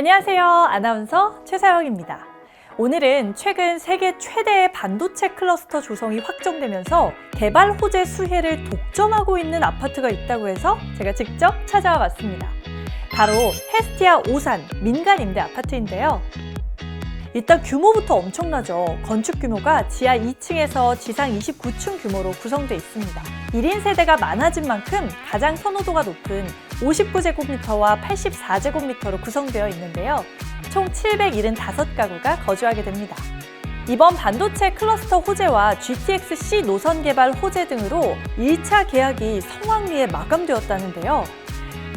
안녕하세요. 아나운서 최사영입니다. 오늘은 최근 세계 최대의 반도체 클러스터 조성이 확정되면서 개발 호재 수혜를 독점하고 있는 아파트가 있다고 해서 제가 직접 찾아와 봤습니다. 바로 헤스티아 오산 민간 임대 아파트인데요. 일단 규모부터 엄청나죠. 건축 규모가 지하 2층에서 지상 29층 규모로 구성되어 있습니다. 1인 세대가 많아진 만큼 가장 선호도가 높은 59제곱미터와 84제곱미터로 구성되어 있는데요. 총 775가구가 거주하게 됩니다. 이번 반도체 클러스터 호재와 GTX-C 노선 개발 호재 등으로 1차 계약이 성황리에 마감되었다는데요.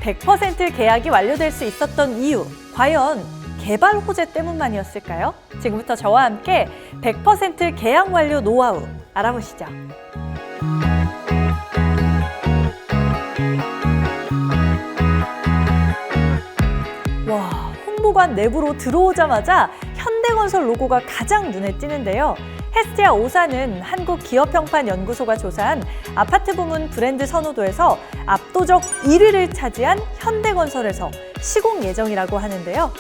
100% 계약이 완료될 수 있었던 이유, 과연 개발 호재 때문만이었을까요? 지금부터 저와 함께 100% 계약 완료 노하우 알아보시죠. 와, 홍보관 내부로 들어오자마자 현대건설 로고가 가장 눈에 띄는데요. 헤스티아 오산은 한국기업평판연구소가 조사한 아파트 부문 브랜드 선호도에서 압도적 1위를 차지한 현대건설에서 시공 예정이라고 하는데요.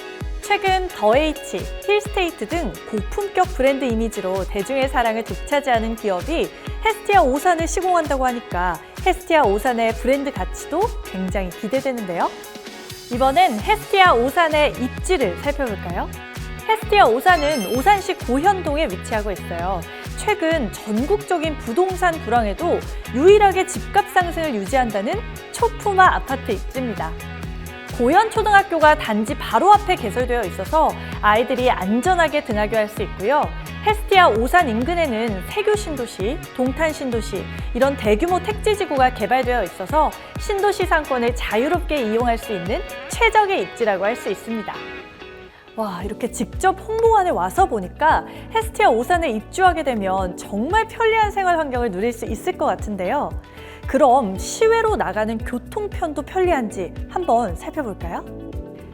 최근 더H, 힐스테이트 등 고품격 브랜드 이미지로 대중의 사랑을 독차지하는 기업이 헤스티아 오산을 시공한다고 하니까 헤스티아 오산의 브랜드 가치도 굉장히 기대되는데요. 이번엔 헤스티아 오산의 입지를 살펴볼까요? 헤스티아 오산은 오산시 고현동에 위치하고 있어요. 최근 전국적인 부동산 불황에도 유일하게 집값 상승을 유지한다는 초품화 아파트 입지입니다. 고현초등학교가 단지 바로 앞에 개설되어 있어서 아이들이 안전하게 등하교할 수 있고요. 헤스티아 오산 인근에는 세교 신도시, 동탄 신도시 이런 대규모 택지지구가 개발되어 있어서 신도시 상권을 자유롭게 이용할 수 있는 최적의 입지라고 할 수 있습니다. 와, 이렇게 직접 홍보관에 와서 보니까 헤스티아 오산에 입주하게 되면 정말 편리한 생활 환경을 누릴 수 있을 것 같은데요. 그럼 시외로 나가는 교통편도 편리한지 한번 살펴볼까요?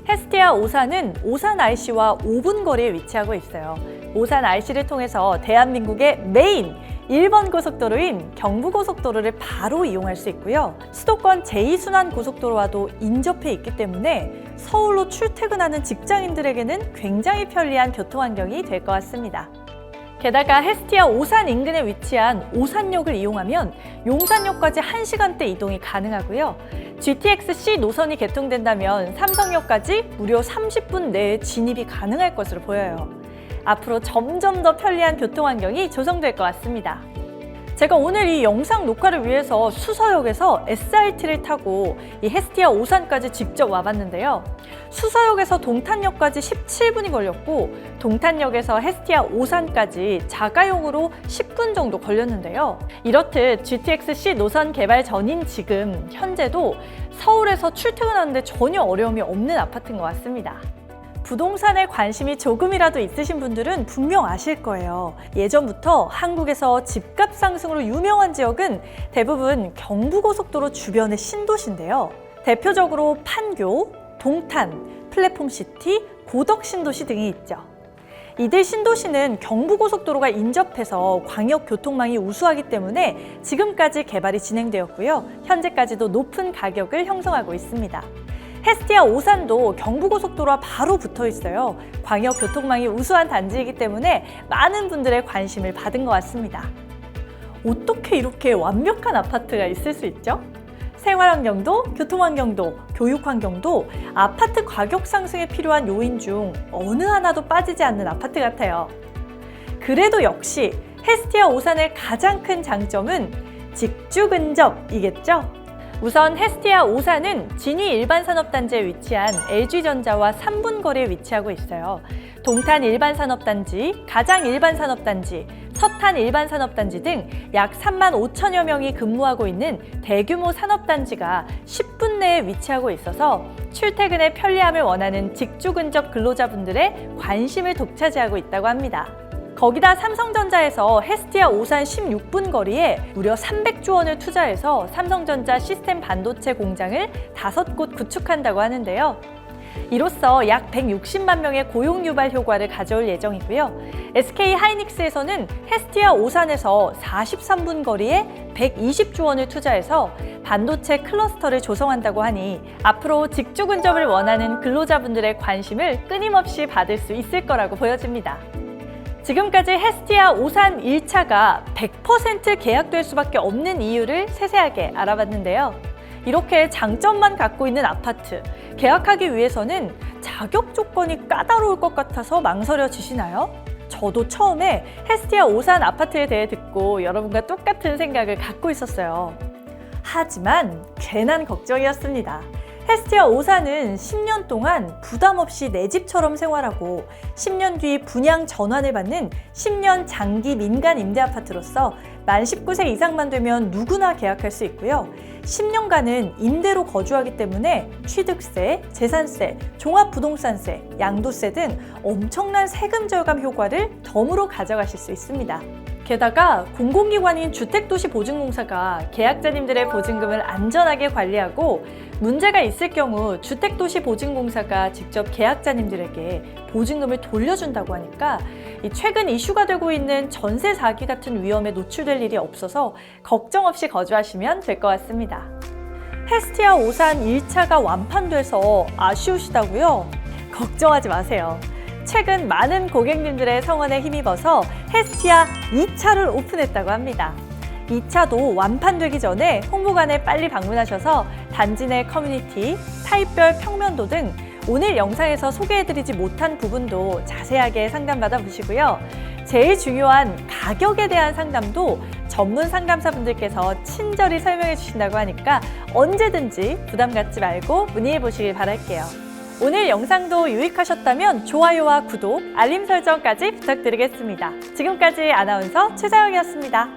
헤스티아 오산은 오산 IC와 5분 거리에 위치하고 있어요. 오산 IC를 통해서 대한민국의 메인 1번 고속도로인 경부고속도로를 바로 이용할 수 있고요. 수도권 제2순환고속도로와도 인접해 있기 때문에 서울로 출퇴근하는 직장인들에게는 굉장히 편리한 교통환경이 될 것 같습니다. 게다가 헤스티아 오산 인근에 위치한 오산역을 이용하면 용산역까지 1시간대 이동이 가능하고요. GTX-C 노선이 개통된다면 삼성역까지 무려 30분 내에 진입이 가능할 것으로 보여요. 앞으로 점점 더 편리한 교통환경이 조성될 것 같습니다. 제가 오늘 이 영상 녹화를 위해서 수서역에서 SRT를 타고 이 헤스티아 오산까지 직접 와봤는데요. 수서역에서 동탄역까지 17분이 걸렸고 동탄역에서 헤스티아 오산까지 자가용으로 10분 정도 걸렸는데요. 이렇듯 GTX-C 노선 개발 전인 지금 현재도 서울에서 출퇴근하는데 전혀 어려움이 없는 아파트인 것 같습니다. 부동산에 관심이 조금이라도 있으신 분들은 분명 아실 거예요. 예전부터 한국에서 집값 상승으로 유명한 지역은 대부분 경부고속도로 주변의 신도시인데요. 대표적으로 판교, 동탄, 플랫폼시티, 고덕신도시 등이 있죠. 이들 신도시는 경부고속도로가 인접해서 광역교통망이 우수하기 때문에 지금까지 개발이 진행되었고요. 현재까지도 높은 가격을 형성하고 있습니다. 헤스티아 오산도 경부고속도로와 바로 붙어 있어요. 광역교통망이 우수한 단지이기 때문에 많은 분들의 관심을 받은 것 같습니다. 어떻게 이렇게 완벽한 아파트가 있을 수 있죠? 생활환경도, 교통환경도, 교육환경도 아파트 가격 상승에 필요한 요인 중 어느 하나도 빠지지 않는 아파트 같아요. 그래도 역시 헤스티아 오산의 가장 큰 장점은 직주 근접이겠죠? 우선 헤스티아 오산은 진위 일반산업단지에 위치한 LG전자와 3분 거리에 위치하고 있어요. 동탄 일반산업단지, 가장 일반산업단지, 서탄 일반산업단지 등 약 3만 5천여 명이 근무하고 있는 대규모 산업단지가 10분 내에 위치하고 있어서 출퇴근의 편리함을 원하는 직주 근접 근로자분들의 관심을 독차지하고 있다고 합니다. 거기다 삼성전자에서 헤스티아 오산 16분 거리에 무려 300조 원을 투자해서 삼성전자 시스템 반도체 공장을 5곳 구축한다고 하는데요. 이로써 약 160만 명의 고용 유발 효과를 가져올 예정이고요. SK 하이닉스에서는 헤스티아 오산에서 43분 거리에 120조 원을 투자해서 반도체 클러스터를 조성한다고 하니 앞으로 직주 근접을 원하는 근로자분들의 관심을 끊임없이 받을 수 있을 거라고 보여집니다. 지금까지 헤스티아 오산 1차가 100% 계약될 수밖에 없는 이유를 세세하게 알아봤는데요. 이렇게 장점만 갖고 있는 아파트, 계약하기 위해서는 자격 조건이 까다로울 것 같아서 망설여지시나요? 저도 처음에 헤스티아 오산 아파트에 대해 듣고 여러분과 똑같은 생각을 갖고 있었어요. 하지만 괜한 걱정이었습니다. 헤스티아 오산은 10년 동안 부담 없이 내 집처럼 생활하고 10년 뒤 분양 전환을 받는 10년 장기 민간 임대 아파트로서 만 19세 이상만 되면 누구나 계약할 수 있고요. 10년간은 임대로 거주하기 때문에 취득세, 재산세, 종합부동산세, 양도세 등 엄청난 세금 절감 효과를 덤으로 가져가실 수 있습니다. 게다가 공공기관인 주택도시보증공사가 계약자님들의 보증금을 안전하게 관리하고 문제가 있을 경우 주택도시보증공사가 직접 계약자님들에게 보증금을 돌려준다고 하니까 최근 이슈가 되고 있는 전세 사기 같은 위험에 노출될 일이 없어서 걱정 없이 거주하시면 될 것 같습니다. 헤스티아 오산 1차가 완판돼서 아쉬우시다고요? 걱정하지 마세요. 최근 많은 고객님들의 성원에 힘입어서 헤스티아 2차를 오픈했다고 합니다. 2차도 완판되기 전에 홍보관에 빨리 방문하셔서 단지 내 커뮤니티, 타입별 평면도 등 오늘 영상에서 소개해드리지 못한 부분도 자세하게 상담받아 보시고요. 제일 중요한 가격에 대한 상담도 전문 상담사분들께서 친절히 설명해 주신다고 하니까 언제든지 부담 갖지 말고 문의해 보시길 바랄게요. 오늘 영상도 유익하셨다면 좋아요와 구독, 알림 설정까지 부탁드리겠습니다. 지금까지 아나운서 최자영이었습니다.